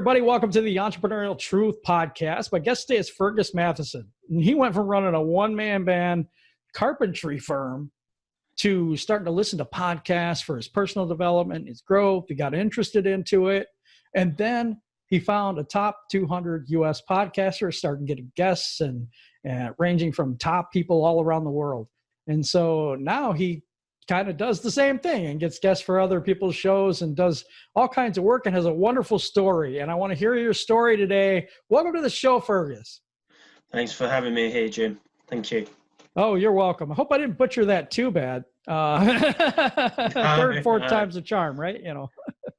everybody. Welcome to the Entrepreneurial Truth Podcast. My guest today is Fergus Matheson. And he went from running a one-man band carpentry firm to starting to listen to podcasts for his personal development, his growth. He got interested into it. And then he found a top 200 U.S. podcaster, started getting guests and ranging from top people all around the world. And so now he kind of does the same thing and gets guests for other people's shows and does all kinds of work and has a wonderful story. And I want to hear your story today. Welcome to the show, Fergus. Thanks for having me here, Jim. Thank you. Oh, you're welcome. I hope I didn't butcher that too bad. Third, fourth time's a charm, right? You know.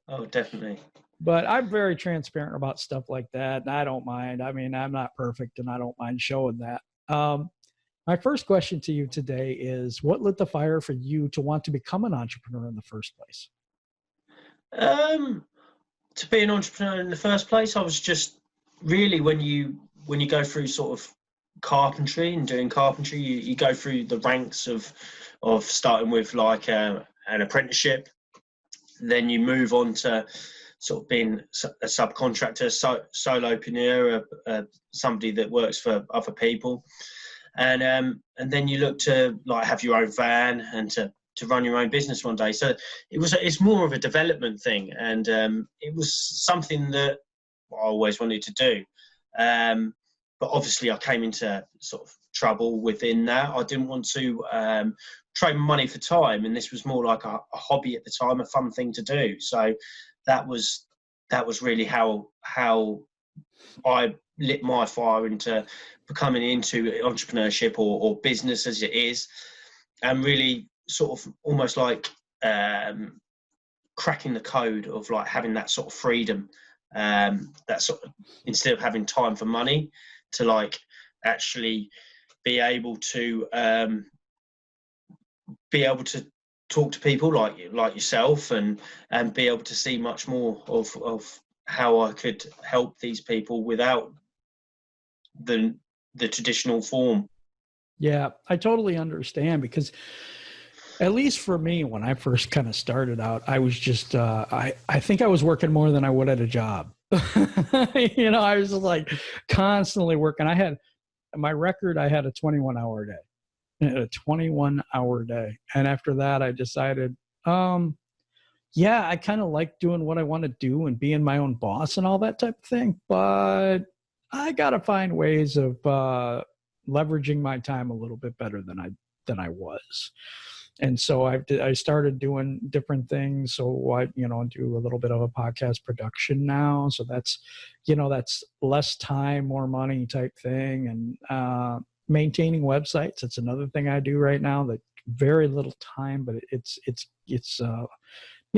Oh, definitely. But I'm very transparent about stuff like that, and I don't mind. I mean, I'm not perfect, and I don't mind showing that. My first question to you today is, what lit the fire for you to want to become an entrepreneur in the first place? To be an entrepreneur in the first place, I was just really, when you go through sort of carpentry and doing carpentry, you go through the ranks of starting with like an apprenticeship, then you move on to sort of being a subcontractor, solopreneur, somebody that works for other people. And then you look to like have your own van and to run your own business one day. So it's more of a development thing, and it was something that I always wanted to do. But obviously I came into sort of trouble within that. I didn't want to trade money for time, and this was more like a hobby at the time, a fun thing to do. So that was really how I lit my fire into becoming into entrepreneurship or business as it is, and really sort of almost like cracking the code of like having that sort of freedom, that sort of, instead of having time for money, to like actually be able to talk to people like yourself and be able to see much more of how I could help these people without the traditional form. Yeah, I totally understand, because at least for me, when I first kind of started out, I was just, I think I was working more than I would at a job. You know, I was just like constantly working. I had my record, I had a 21-hour day. And after that, I decided, yeah, I kind of like doing what I want to do and being my own boss and all that type of thing. But I got to find ways of leveraging my time a little bit better than I was. And so I started doing different things. So I, do a little bit of a podcast production now. So that's less time, more money type thing. And maintaining websites. It's another thing I do right now, that very little time, but it's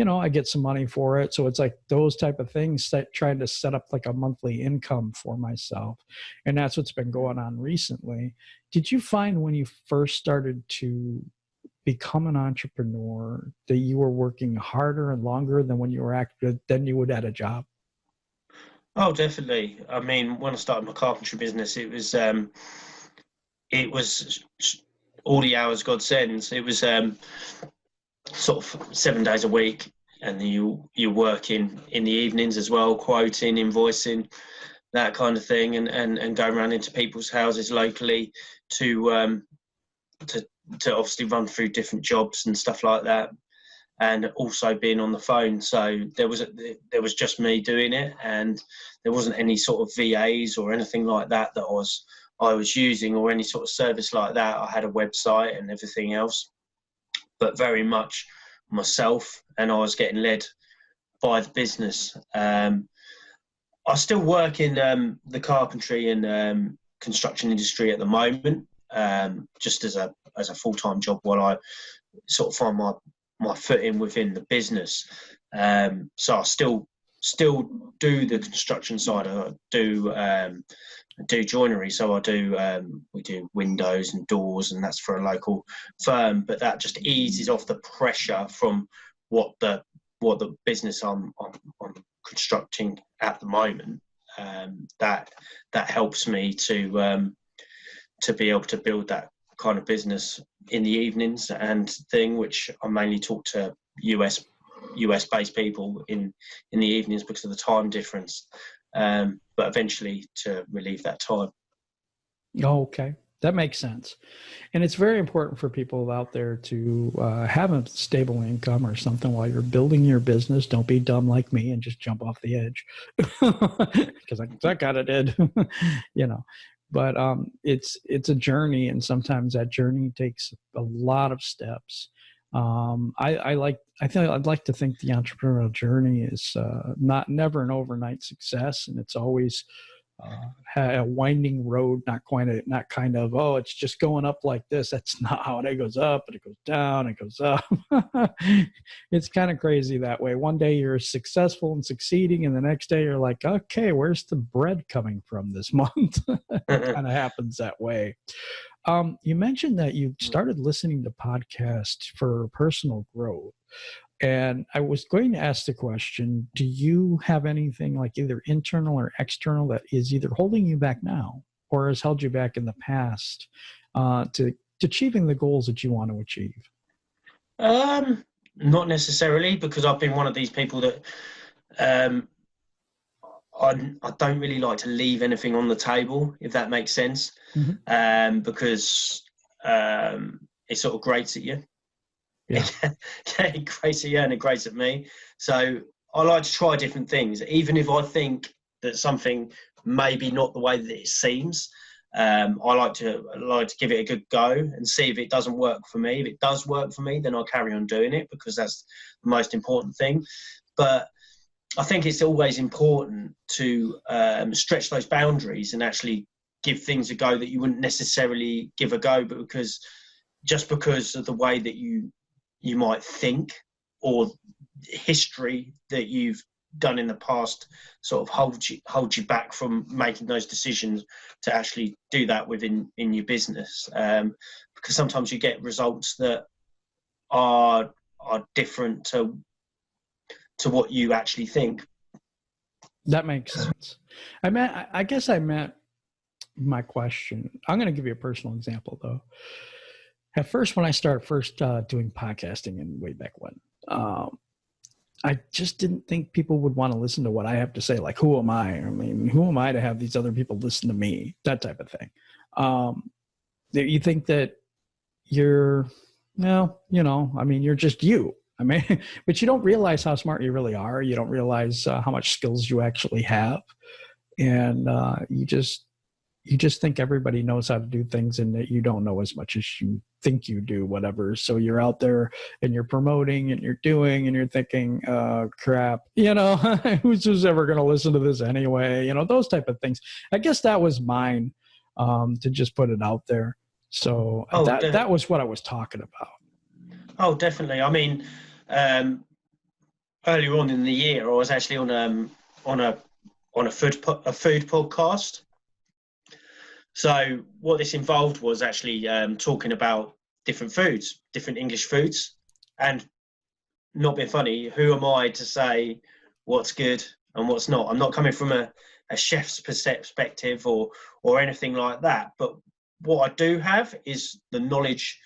I get some money for it. So it's like those type of things, trying to set up like a monthly income for myself. And that's what's been going on recently. Did you find when you first started to become an entrepreneur that you were working harder and longer than when you were than you would at a job? Oh, definitely. I mean, when I started my carpentry business, it was all the hours God sends. It was sort of 7 days a week, and you're working in the evenings as well, quoting, invoicing, that kind of thing, and going around into people's houses locally to obviously run through different jobs and stuff like that, and also being on the phone. So there was just me doing it, and there wasn't any sort of VAs or anything like that I was using, or any sort of service like that. I had a website and everything else, but very much myself, and I was getting led by the business. I still work in the carpentry and construction industry at the moment, just as a full-time job, while I sort of find my footing within the business. So I still do the construction side. I do joinery, so we do windows and doors, and that's for a local firm, but that just eases off the pressure from what the business I'm constructing at the moment. That helps me to be able to build that kind of business in the evenings and thing, which I mainly talk to US based people in the evenings because of the time difference. but eventually to relieve that time. Oh, okay. That makes sense. And it's very important for people out there to have a stable income or something while you're building your business. Don't be dumb like me and just jump off the edge, because I kind of did, But it's a journey, and sometimes that journey takes a lot of steps. I'd like to think the entrepreneurial journey is never an overnight success, and it's always a winding road, not kind of, oh, it's just going up like this. That's not how it goes up, and it goes down, it goes up. It's kind of crazy that way. One day you're successful and succeeding, and the next day you're like, okay, where's the bread coming from this month? It kind of happens that way. You mentioned that you started listening to podcasts for personal growth. And I was going to ask the question, do you have anything like either internal or external that is either holding you back now or has held you back in the past to achieving the goals that you want to achieve? Not necessarily, because I've been one of these people that I don't really like to leave anything on the table, if that makes sense, because it sort of grates at you. Yeah. It grates at you and it grates at me. So I like to try different things, even if I think that something may be not the way that it seems. I like to give it a good go and see if it doesn't work for me. If it does work for me, then I'll carry on doing it, because that's the most important thing. But I think it's always important to stretch those boundaries and actually give things a go that you wouldn't necessarily give a go, but because of the way that you might think, or history that you've done in the past sort of hold you back from making those decisions to actually do that within your business, because sometimes you get results that are different to what you actually think. That makes sense. I guess I meant my question. I'm going to give you a personal example though. At first, when I started doing podcasting and way back when, I just didn't think people would want to listen to what I have to say. Like, who am I? I mean, who am I to have these other people listen to me? That type of thing. You think that you're just you. I mean, but you don't realize how smart you really are. You don't realize how much skills you actually have. And you just think everybody knows how to do things, and that you don't know as much as you think you do, whatever. So you're out there and you're promoting and you're doing and you're thinking, crap, who's ever going to listen to this anyway? Those type of things. I guess that was mine, to just put it out there. So that was what I was talking about. Oh, definitely. I mean, earlier on in the year, I was actually on a food podcast. So what this involved was actually talking about different foods, different English foods, and not being funny, who am I to say what's good and what's not? I'm not coming from a chef's perspective or anything like that. But what I do have is the knowledge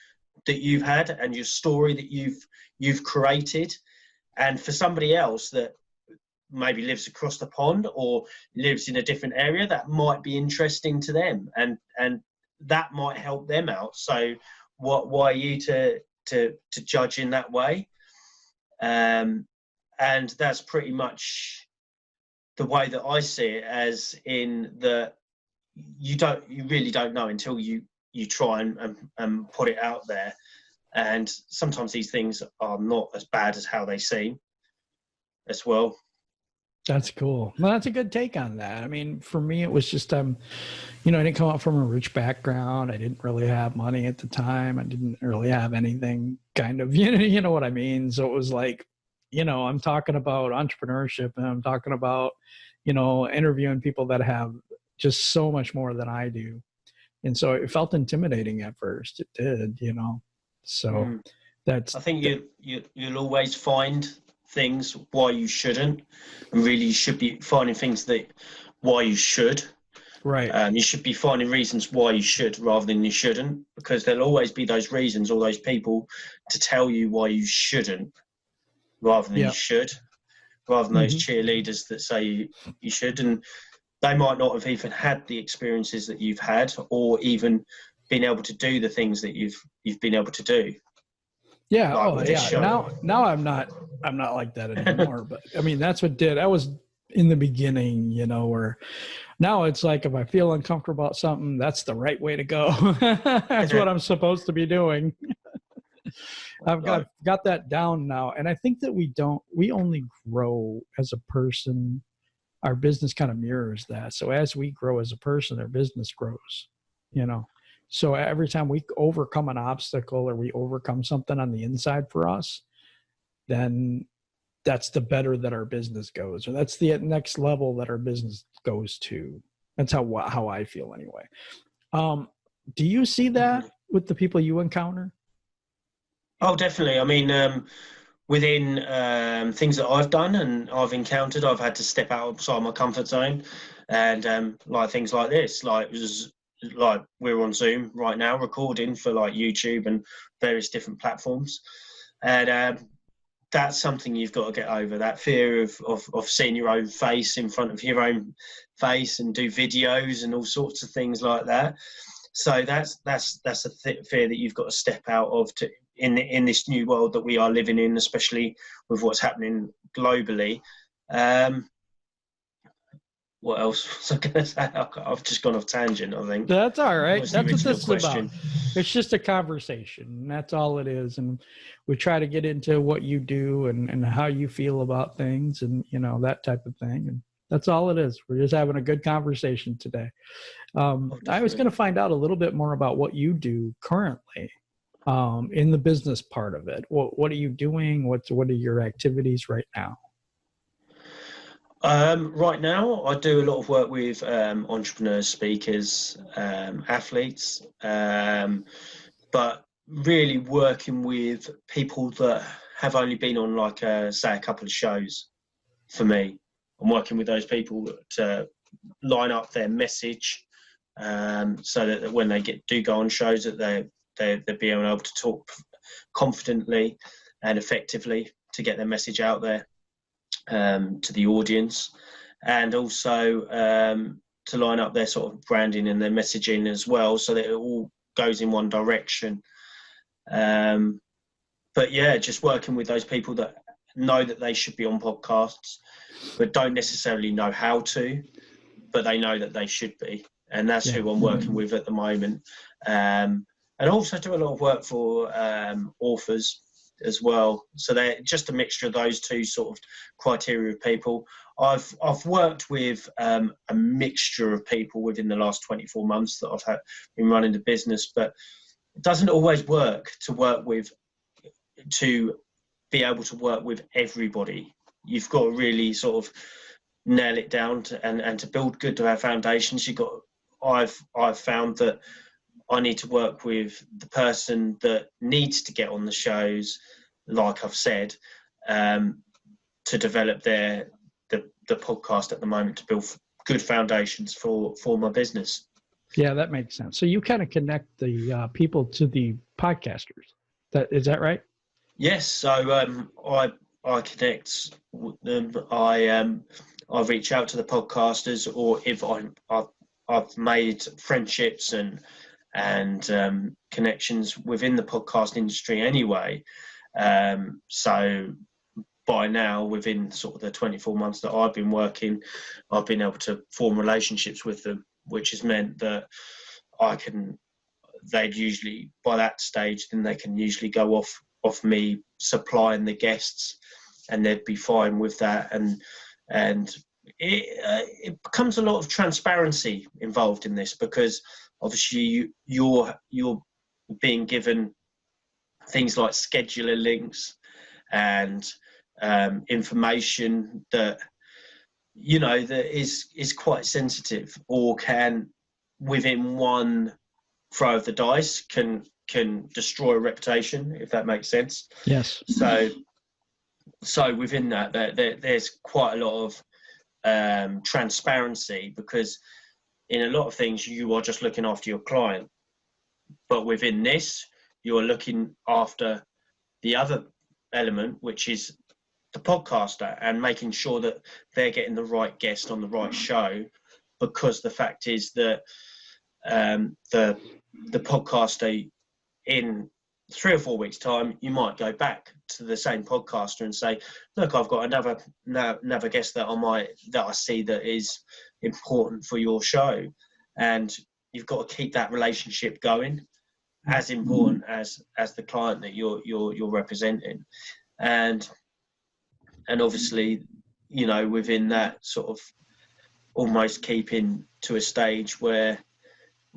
that you've had and your story that you've created. And for somebody else that maybe lives across the pond or lives in a different area, that might be interesting to them, and that might help them out. So why are you to judge in that way? And that's pretty much the way that I see it, as in that you really don't know until you try and put it out there. And sometimes these things are not as bad as how they seem as well. That's cool. Well, that's a good take on that. I mean, for me, it was just, I didn't come up from a rich background. I didn't really have money at the time. I didn't really have anything kind of, you know what I mean? So it was like, I'm talking about entrepreneurship, and I'm talking about, interviewing people that have just so much more than I do. And so it felt intimidating at first. It did, So that's. I think you'll always find things why you shouldn't, and really you should be finding things why you should. Right. You should be finding reasons why you should rather than you shouldn't, because there'll always be those reasons or those people to tell you why you shouldn't rather than you should. rather than those Mm-hmm. cheerleaders that say you should. And they might not have even had the experiences that you've had, or even been able to do the things that you've been able to do. Yeah. Like Oh, with this yeah. show. Now I'm not like that anymore. But I mean, that's what did. I was in the beginning, where now it's like if I feel uncomfortable about something, that's the right way to go. That's what I'm supposed to be doing. I've got that down now, and I think that we only grow as a person. Our business kind of mirrors that. So as we grow as a person, our business grows. So every time we overcome an obstacle or we overcome something on the inside for us, then that's the better that our business goes, or that's the next level that our business goes to. That's how I feel anyway. Do you see that with the people you encounter? Oh, definitely. I mean, within things that I've done and I've encountered, I've had to step outside my comfort zone, and like things like this, like we're on Zoom right now recording for like YouTube and various different platforms, and that's something you've got to get over, that fear of seeing your own face in front of your own face and do videos and all sorts of things like that. So that's a fear that you've got to step out of in this new world that we are living in, especially with what's happening globally. What else was I going to say? I've just gone off tangent, I think. That's all right. What's That's what this question? is about. It's just a conversation. That's all it is. And we try to get into what you do and how you feel about things and, that type of thing. And that's all it is. We're just having a good conversation today. I was going to find out a little bit more about what you do currently in the business part of it. What are you doing? What are your activities right now? Right now, I do a lot of work with entrepreneurs, speakers, athletes, but really working with people that have only been on, like, say, a couple of shows. For me, I'm working with those people to line up their message, so that when they do go on shows, that they're being able to talk confidently and effectively to get their message out there. To the audience, and also to line up their sort of branding and their messaging as well, so that it all goes in one direction. But yeah, just working with those people that know that they should be on podcasts, but don't necessarily know how to, but they know that they should be. And that's who I'm working with at the moment. And also do a lot of work for authors as well. So they're just a mixture of those two sort of criteria of people. I've worked with a mixture of people within the last 24 months that I've been running the business, but it doesn't always work to be able to work with everybody. You've got to really sort of nail it down and to build good to our foundations. I've found that I need to work with the person that needs to get on the shows, like I've said, to develop the podcast at the moment, to build good foundations for my business. Yeah, that makes sense. So you kind of connect the people to the podcasters. Is that right? Yes. So I connect them. I reach out to the podcasters, or if I've made friendships and connections within the podcast industry anyway. So by now, within sort of the 24 months that I've been working, I've been able to form relationships with them, which has meant that they'd usually, by that stage, then they can usually go off me supplying the guests, and they'd be fine with that. And it becomes a lot of transparency involved in this, because obviously you're being given things like scheduler links and information that that is quite sensitive, or can, within one throw of the dice, can destroy a reputation, if that makes sense. Yes. So within that, there's quite a lot of transparency, because in a lot of things you are just looking after your client, but within this you are looking after the other element, which is podcaster and making sure that they're getting the right guest on the right show, because the fact is that the podcaster, in 3 or 4 weeks' time, you might go back to the same podcaster and say, look, I've got another guest that I see that is important for your show. And you've got to keep that relationship going, as important as the client that you're representing. And obviously, you know, within that sort of almost keeping to a stage where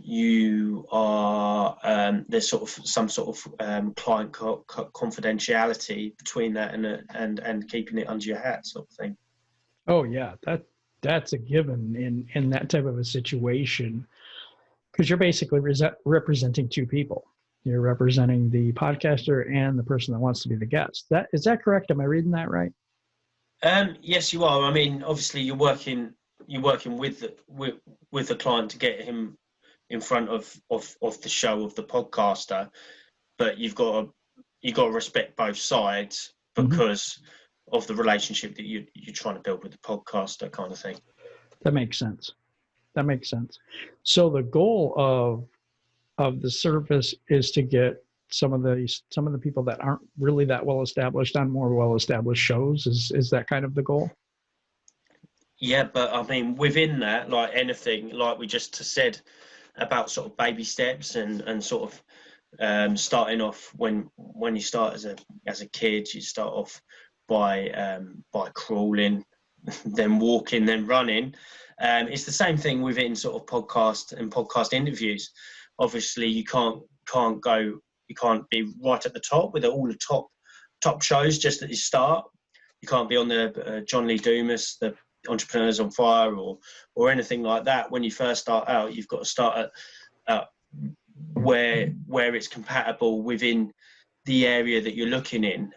you are there's sort of some sort of client confidentiality between that and keeping it under your hat, sort of thing. Oh yeah, that's a given in that type of a situation, because you're basically representing two people. You're representing the podcaster and the person that wants to be the guest. Is that correct? Am I reading that right? Yes, you are. I mean, obviously, you're working with the client to get him in front of the show of the podcaster, but you've got to respect both sides because of the relationship that you're trying to build with the podcaster, kind of thing. That makes sense. So the goal of the service is to get some of the people that aren't really that well established on more well established shows. Is that kind of the goal? Yeah, but I mean, within that, like anything, like we just said about sort of baby steps and sort of starting off when you start as a kid, you start off by crawling, then walking, then running. It's the same thing within sort of podcast and podcast interviews. Obviously, you can't be right at the top with all the top shows just at the start. You can't be on the John Lee Dumas, the Entrepreneurs on Fire, or anything like that. When you first start out, you've got to start at where it's compatible within the area that you're looking in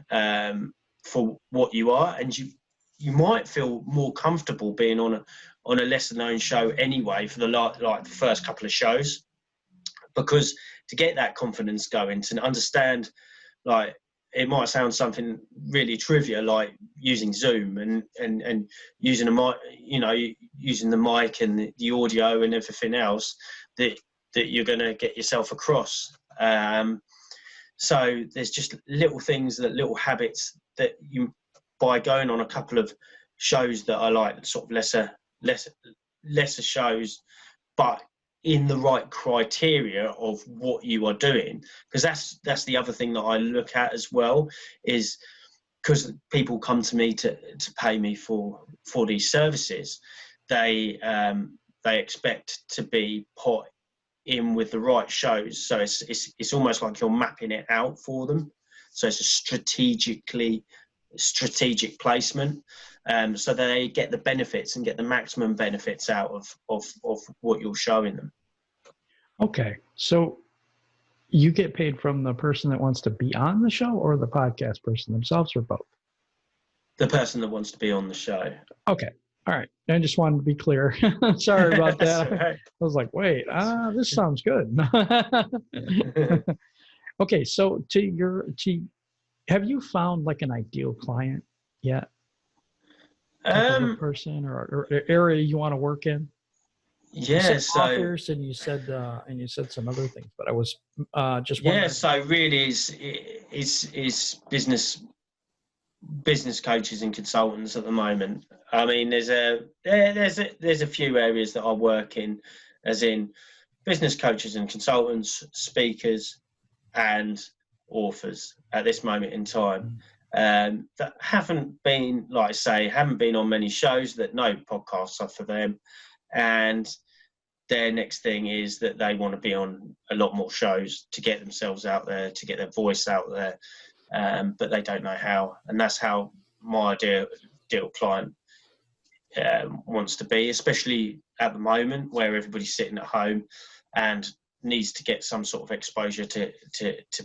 for what you are, and you might feel more comfortable being on a lesser known show anyway for the first couple of shows, because to get that confidence going, to understand, like, it might sound something really trivial, like using Zoom and using a mic, you know, using the mic and the audio and everything else that you're going to get yourself across. So there's just little things, little habits that you, by going on a couple of shows that are like sort of lesser shows, but in the right criteria of what you are doing, because that's the other thing that I look at as well, is because people come to me to pay me for these services, they expect to be put in with the right shows. So it's almost like you're mapping it out for them. So it's a strategic placement, so that they get the benefits and get the maximum benefits out of what you're showing them. Okay, so you get paid from the person that wants to be on the show, or the podcast person themselves, or both? The person that wants to be on the show. Okay, all right. I just wanted to be clear. Sorry about that. Right. I was like, wait, this sounds good. Okay, so have you found like an ideal client yet? Person or area you want to work in? Yeah, so authors, and you said some other things, but I was just wondering. Yeah, so really is business coaches and consultants at the moment. I mean, there's a few areas that I work in, as in business coaches and consultants, speakers, and authors at this moment in time. That haven't been, like I say, haven't been on many shows, that no podcasts are for them, and their next thing is that they want to be on a lot more shows to get themselves out there, to get their voice out there, but they don't know how. And that's how my ideal client wants to be, especially at the moment where everybody's sitting at home and needs to get some sort of exposure to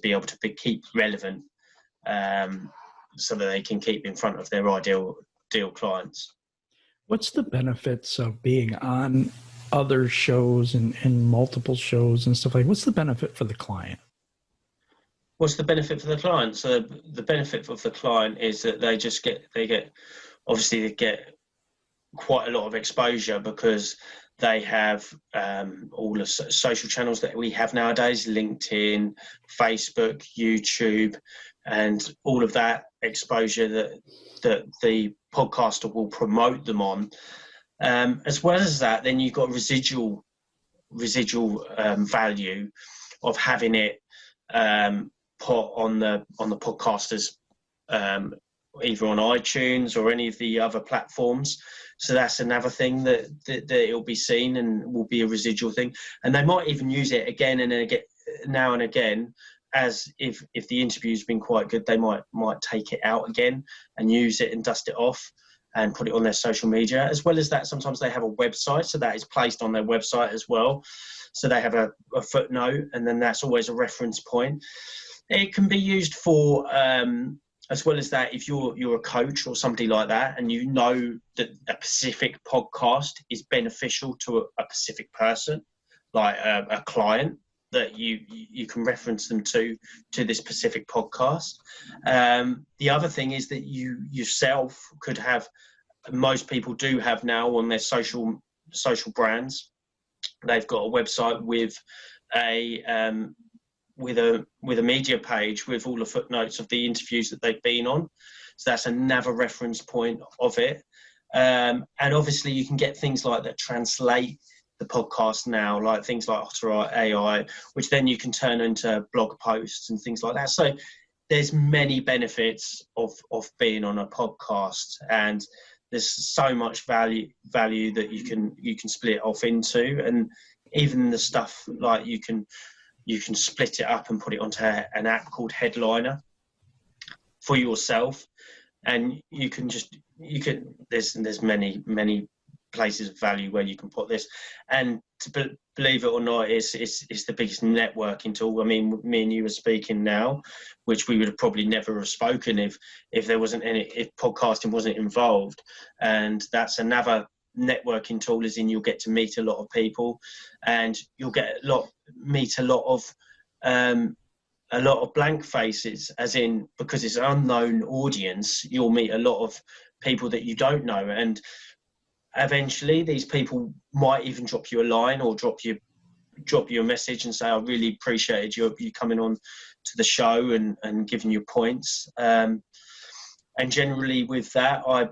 be able to keep relevant, so that they can keep in front of their ideal clients. What's the benefits of being on other shows and multiple shows and stuff like that? What's the benefit for the client? what's the benefit for the client? So the benefit of the client is that they get quite a lot of exposure, because they have all the social channels that we have nowadays: LinkedIn, Facebook, YouTube, and all of that exposure that the podcaster will promote them on. As well as that, then you've got residual value of having it put on the podcasters, either on iTunes or any of the other platforms. So that's another thing that it'll be seen and will be a residual thing. And they might even use it again and again, now and again, as if the interview's been quite good, they might take it out again and use it and dust it off and put it on their social media. As well as that, sometimes they have a website, so that is placed on their website as well. So they have a footnote, and then that's always a reference point. It can be used for, as well as that, if you're a coach or somebody like that, and you know that a specific podcast is beneficial to a specific person, like a client, that you can reference them to this specific podcast. The other thing is that you yourself could have, most people do have now on their social brands, they've got a website with a media page with all the footnotes of the interviews that they've been on. So that's another reference point of it. And obviously you can get things like that translate the podcast now, like things like AI, which then you can turn into blog posts and things like that. So there's many benefits of being on a podcast, and there's so much value that you can split it off into. And even the stuff like you can split it up and put it onto an app called Headliner for yourself, and there's many places of value where you can put this. And to believe it or not, it's the biggest networking tool. I mean, me and you are speaking now, which we would have probably never have spoken if podcasting wasn't involved. And that's another networking tool, as in you'll get to meet a lot of people, and you'll meet a lot of blank faces, as in, because it's an unknown audience, you'll meet a lot of people that you don't know, and eventually these people might even drop you a line or drop you a message and say, I really appreciated you coming on to the show and giving your points. And generally with that, I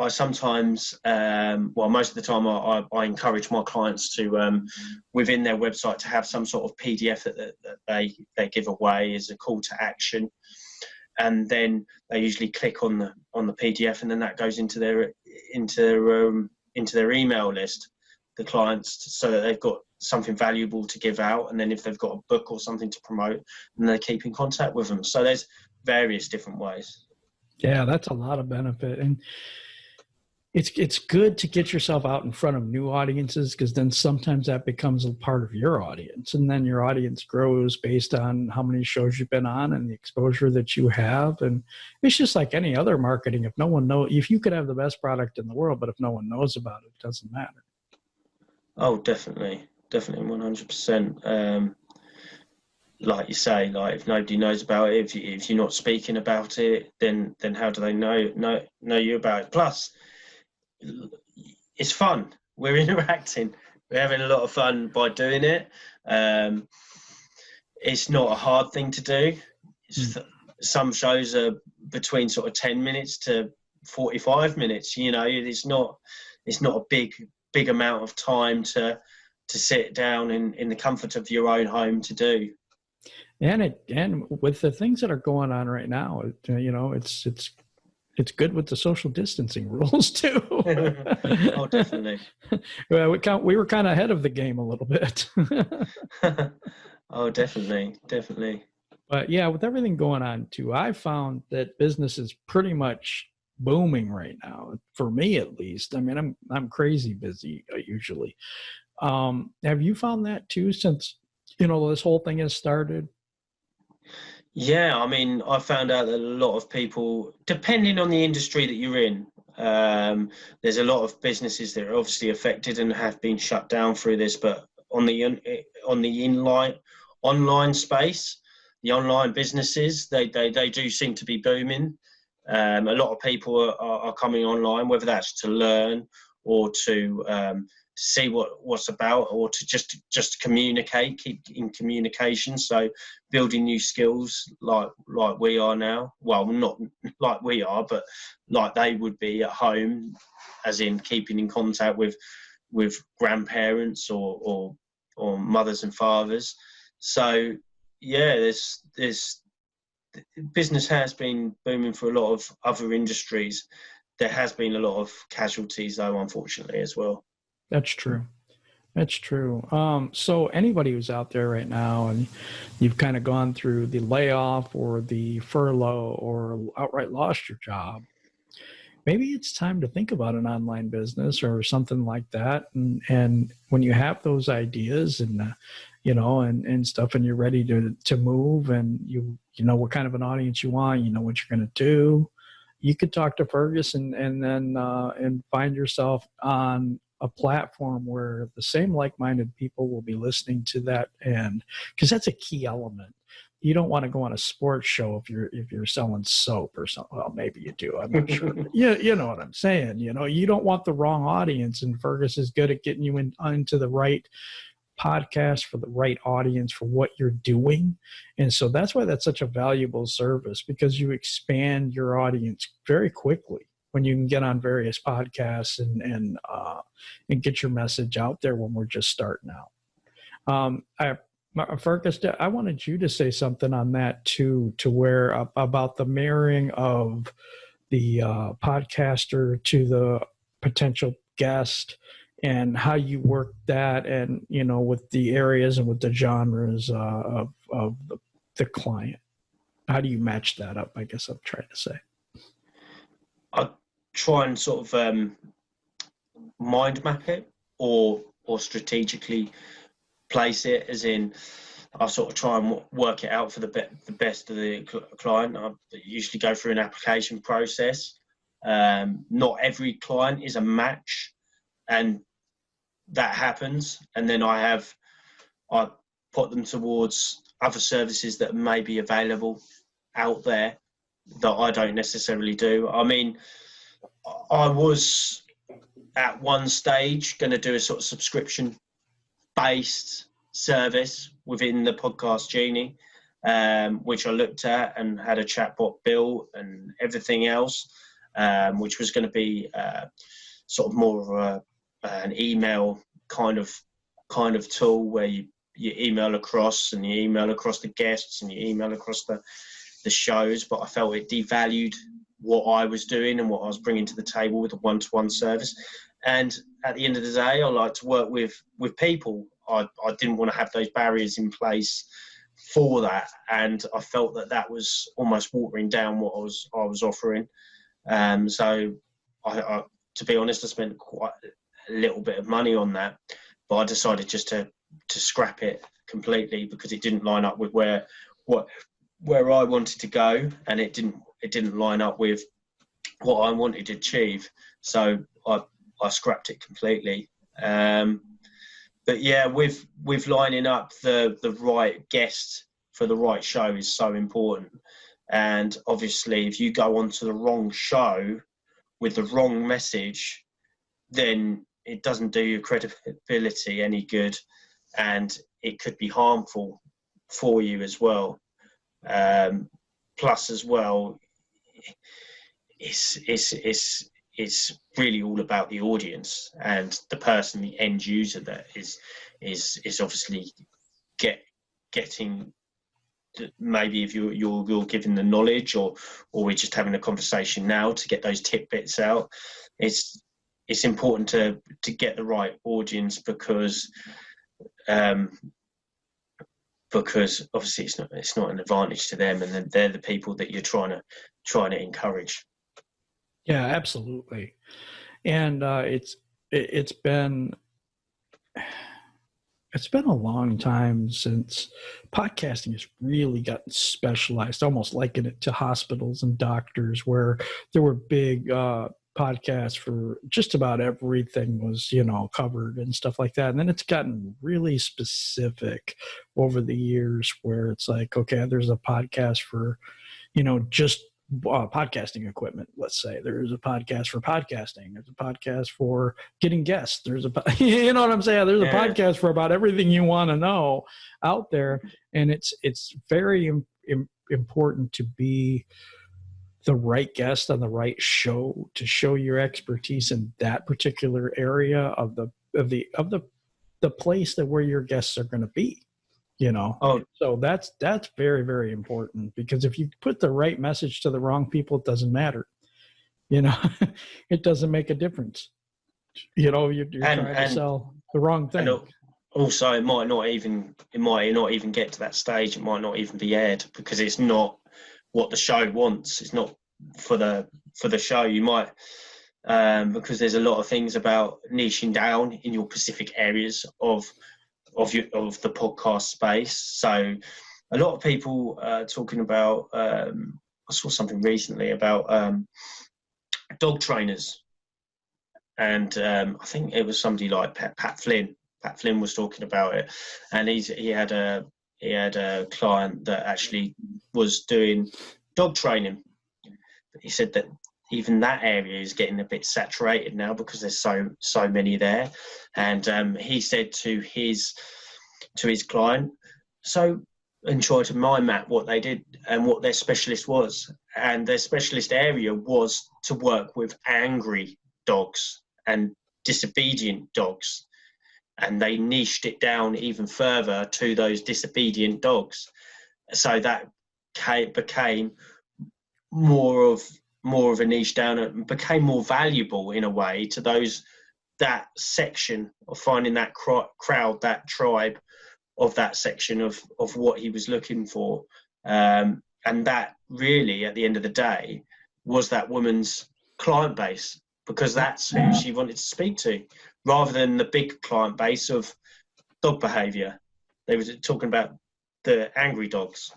sometimes, most of the time, I encourage my clients to, within their website, to have some sort of PDF that they give away as a call to action, and then they usually click on the PDF, and then that goes into their email list, the clients, so that they've got something valuable to give out. And then if they've got a book or something to promote, then they keep in contact with them. So there's various different ways. Yeah, that's a lot of benefit. And it's good to get yourself out in front of new audiences, because then sometimes that becomes a part of your audience, and then your audience grows based on how many shows you've been on and the exposure that you have. And it's just like any other marketing. If you could have the best product in the world, but if no one knows about it, it doesn't matter. Oh, definitely 100%. Like you say, like if nobody knows about it, if you're not speaking about it, then how do they know you about it? Plus, it's fun. We're interacting. We're having a lot of fun by doing it. It's not a hard thing to do. Some shows are between sort of 10 minutes to 45 minutes. You know, it's not a big amount of time to sit down in the comfort of your own home to do. And with the things that are going on right now, it's good with the social distancing rules too. Oh, definitely. We were kind of ahead of the game a little bit. Oh, definitely. But yeah, with everything going on too, I found that business is pretty much booming right now, for me at least. I mean, I'm crazy busy usually. Have you found that too, since this whole thing has started? Yeah, I mean, I found out that a lot of people, depending on the industry that you're in, there's a lot of businesses that are obviously affected and have been shut down through this. But on the online space, the online businesses, they do seem to be booming. A lot of people are coming online, whether that's to learn or to see what's about, or to just communicate, keep in communication. So building new skills like we are now. Well, not like we are, but like they would be at home, as in keeping in contact with grandparents or mothers and fathers. So yeah, there's business has been booming for a lot of other industries. There has been a lot of casualties, though, unfortunately, as well. That's true. That's true. So anybody who's out there right now and you've kind of gone through the layoff or the furlough or outright lost your job, maybe it's time to think about an online business or something like that. And when you have those ideas and, and stuff, and you're ready to move, and you know what kind of an audience you want, you know what you're going to do, you could talk to Fergus and then find yourself on a platform where the same like-minded people will be listening to that, and because that's a key element. You don't want to go on a sports show if you're selling soap or something. Well, maybe you do. I'm not sure. You know what I'm saying. You don't want the wrong audience, and Fergus is good at getting you into the right podcast for the right audience for what you're doing. And so that's why that's such a valuable service, because you expand your audience very quickly when you can get on various podcasts and get your message out there when we're just starting out. Fergus, I wanted you to say something on that too, to where about the marrying of the podcaster to the potential guest, and how you work that, and with the areas and with the genres of the client. How do you match that up? I guess I'm trying to say. I try and sort of mind map it or strategically place it, as in I sort of try and work it out for the best of the client. I usually go through an application process. Not every client is a match, and that happens. And then I put them towards other services that may be available out there that I don't necessarily do. I mean, I was at one stage going to do a sort of subscription-based service within the Podcast Genie, which I looked at and had a chatbot built and everything else, which was going to be sort of more of an email kind of tool where you email across, and you email across the guests, and you email across the shows. But I felt it devalued what I was doing and what I was bringing to the table with a one-to-one service. And at the end of the day, I like to work with people. I didn't want to have those barriers in place for that, and I felt that was almost watering down what I was offering. So I, to be honest, I spent quite a little bit of money on that, but I decided just to scrap it completely, because it didn't line up with where I wanted to go, and it didn't line up with what I wanted to achieve. So I scrapped it completely. But yeah, with lining up the right guest for the right show is so important. And obviously, if you go onto the wrong show with the wrong message, then it doesn't do your credibility any good, and it could be harmful for you as well. Plus, as well, it's really all about the audience and the person, the end user that is obviously getting. Maybe if you're giving the knowledge, or we're just having a conversation now to get those tidbits out. It's important to get the right audience, because obviously it's not an advantage to them, and they're the people that you're trying to encourage. Yeah, absolutely. And it's been a long time since podcasting has really gotten specialized, almost liken it to hospitals and doctors, where there were big podcast for just about everything was, covered and stuff like that. And then it's gotten really specific over the years where it's like, okay, there's a podcast for, just podcasting equipment. Let's say there's a podcast for podcasting. There's a podcast for getting guests. There's you know what I'm saying? There's a podcast for about everything you want to know out there. And it's very important to be the right guest on the right show to show your expertise in that particular area of the place that where your guests are going to be, So that's very, very important, because if you put the right message to the wrong people, it doesn't matter. It doesn't make a difference. You're trying to sell the wrong thing. And also, it might not even get to that stage. It might not even be aired because it's not what the show wants. It's not for the show. You might because there's a lot of things about niching down in your specific areas of the podcast space. So a lot of people talking about I saw something recently about dog trainers, and I think it was somebody like Pat Flynn. Pat Flynn was talking about it, and he had a client that actually was doing dog training. But he said that even that area is getting a bit saturated now because there's so many there. And he said to his client, and tried to mind map what they did and what their specialist was. And their specialist area was to work with angry dogs and disobedient dogs. And they niched it down even further to those disobedient dogs. So that became more of a niche down and became more valuable in a way to that section of finding that crowd, that tribe of that section of what he was looking for. And that really, at the end of the day, was that woman's client base, because that's who she wanted to speak to, rather than the big client base of dog behavior. They were talking about the angry dogs.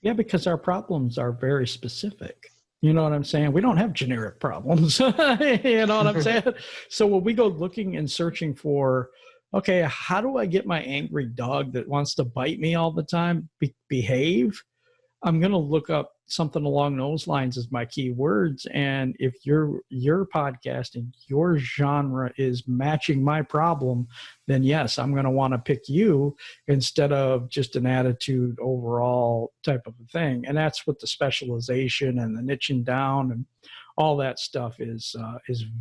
Yeah, because our problems are very specific. You know what I'm saying? We don't have generic problems. You know what I'm saying? So when we go looking and searching for, okay, how do I get my angry dog that wants to bite me all the time behave? I'm going to look up something along those lines as my keywords. And if your podcast and your genre is matching my problem, then yes, I'm going to want to pick you instead of just an attitude overall type of a thing. And that's what the specialization and the niching down and all that stuff is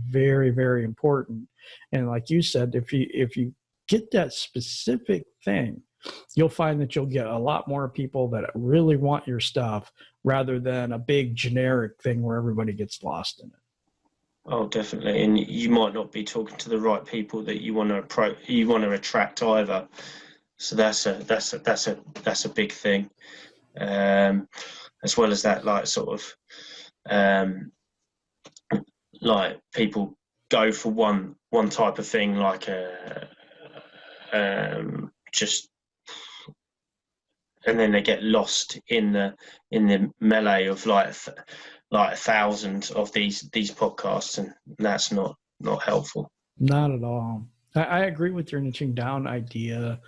very, very important. And like you said, if you get that specific thing, you'll find that you'll get a lot more people that really want your stuff rather than a big generic thing where everybody gets lost in it. Oh, definitely. And you might not be talking to the right people that you want to attract either. So that's a big thing. As well as that, like sort of like people go for one type of thing, like just, and then they get lost in the melee of like 1,000 of these podcasts, and that's not helpful. Not at all. I agree with your niching down idea.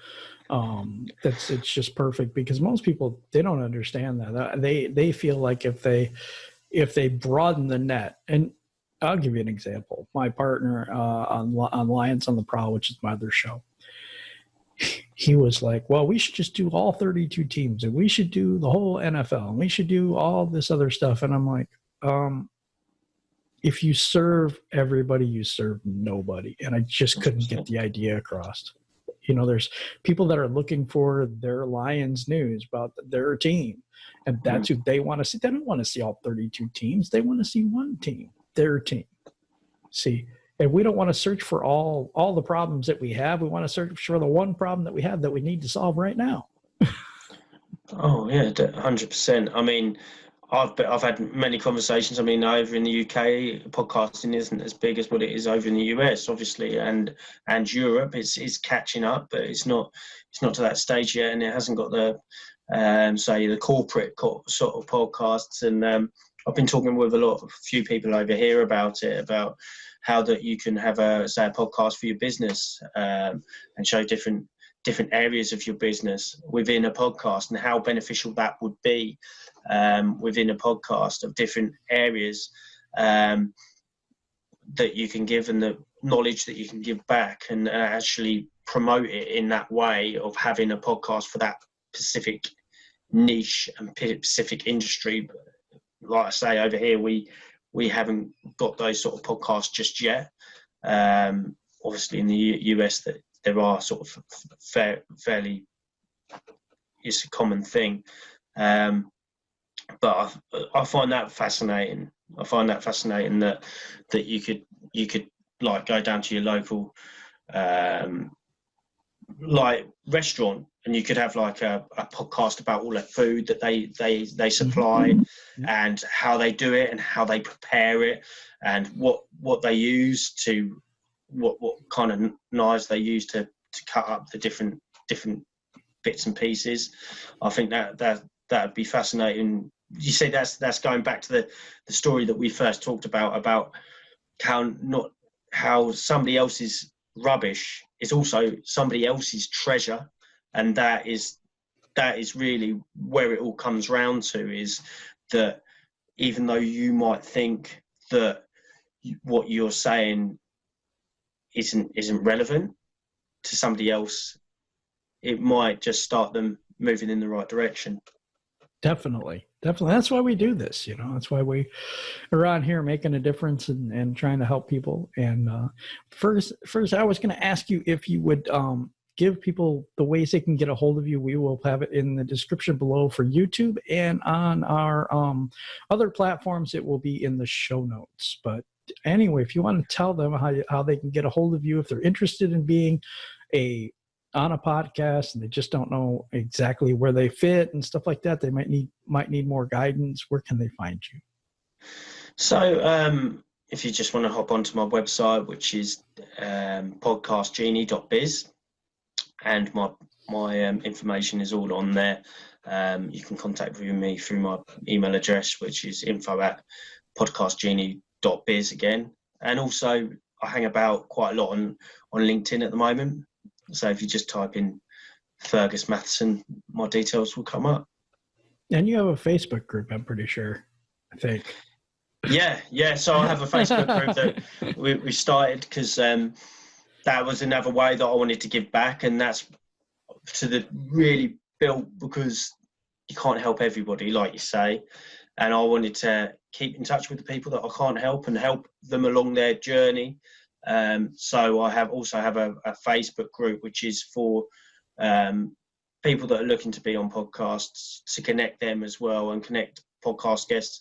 It's just perfect, because most people, they don't understand that. They feel like if they broaden the net, and I'll give you an example. My partner on Lions on the Prowl, which is my other show, he was like, well, we should just do all 32 teams, and we should do the whole NFL, and we should do all this other stuff. And I'm like, if you serve everybody, you serve nobody. And I just couldn't get the idea across. There's people that are looking for their Lions news about their team, and that's who they want to see. They don't want to see all 32 teams. They want to see one team, their team. See, and we don't want to search for all the problems that we have. We want to search for the one problem that we have that we need to solve right now. Oh yeah, 100%. I mean, I've had many conversations. I mean, over in the UK, podcasting isn't as big as what it is over in the US, obviously, and Europe is catching up, but it's not to that stage yet, and it hasn't got the say the corporate sort of podcasts. And I've been talking with a few people over here about it, about how that you can have a podcast for your business, and show different areas of your business within a podcast, and how beneficial that would be within a podcast of different areas that you can give, and the knowledge that you can give back, and actually promote it in that way of having a podcast for that specific niche and specific industry. Like I say, over here we haven't got those sort of podcasts just yet. Obviously in the US that there are sort of fairly, it's a common thing. But I find that fascinating. I find that fascinating that you could like go down to your local like restaurant, and you could have like a podcast about all the food that they supply, and how they do it, and how they prepare it, and what they use to what kind of knives they use to cut up the different bits and pieces. I think that'd be fascinating. You see, that's going back to the story that we first talked about how somebody else's rubbish is also somebody else's treasure, and that is really where it all comes round to, is that even though you might think that what you're saying isn't relevant to somebody else, it might just start them moving in the right direction. Definitely. That's why we do this, that's why we are on here making a difference and trying to help people. And first I was going to ask you if you would give people the ways they can get a hold of you. We will have it in the description below for YouTube, and on our other platforms it will be in the show notes. But anyway, if you want to tell them how they can get a hold of you, if they're interested in being on a podcast and they just don't know exactly where they fit and stuff like that, they might need more guidance, where can they find you? So if you just want to hop onto my website, which is podcastgenie.biz, and my information is all on there. You can contact me through my email address, which is info@podcastgenie.biz again. And also I hang about quite a lot on LinkedIn at the moment. So if you just type in Fergus Matheson, my details will come up. And you have a Facebook group, I'm pretty sure, I think. Yeah. So I have a Facebook group that we started because that was another way that I wanted to give back, and that's really built because you can't help everybody, like you say. And I wanted to keep in touch with the people that I can't help and help them along their journey. So I also have a Facebook group, which is for people that are looking to be on podcasts, to connect them as well, and connect podcast guests,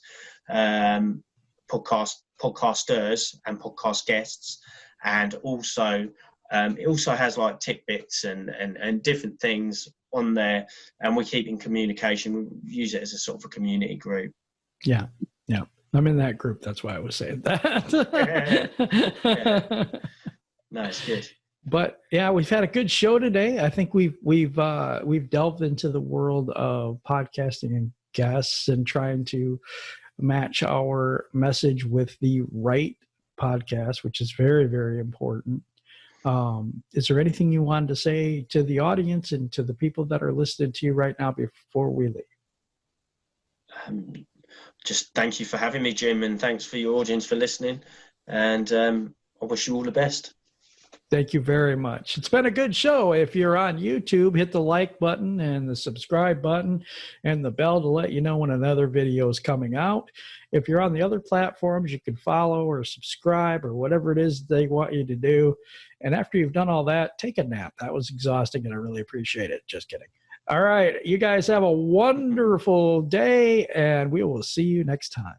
podcasters and podcast guests. And also it also has like tidbits and different things on there, and we keep in communication. We use it as a sort of a community group. Yeah. I'm in that group. That's why I was saying that. Yeah. Nice, good. But yeah, we've had a good show today. I think we've delved into the world of podcasting and guests, and trying to match our message with the right podcast, which is very, very important. Is there anything you wanted to say to the audience and to the people that are listening to you right now before we leave? Just thank you for having me, Jim, and thanks for your audience for listening. And I wish you all the best. Thank you very much. It's been a good show. If you're on YouTube, hit the like button and the subscribe button and the bell to let you know when another video is coming out. If you're on the other platforms, you can follow or subscribe or whatever it is they want you to do. And after you've done all that, take a nap. That was exhausting, and I really appreciate it. Just kidding. All right. You guys have a wonderful day, and we will see you next time.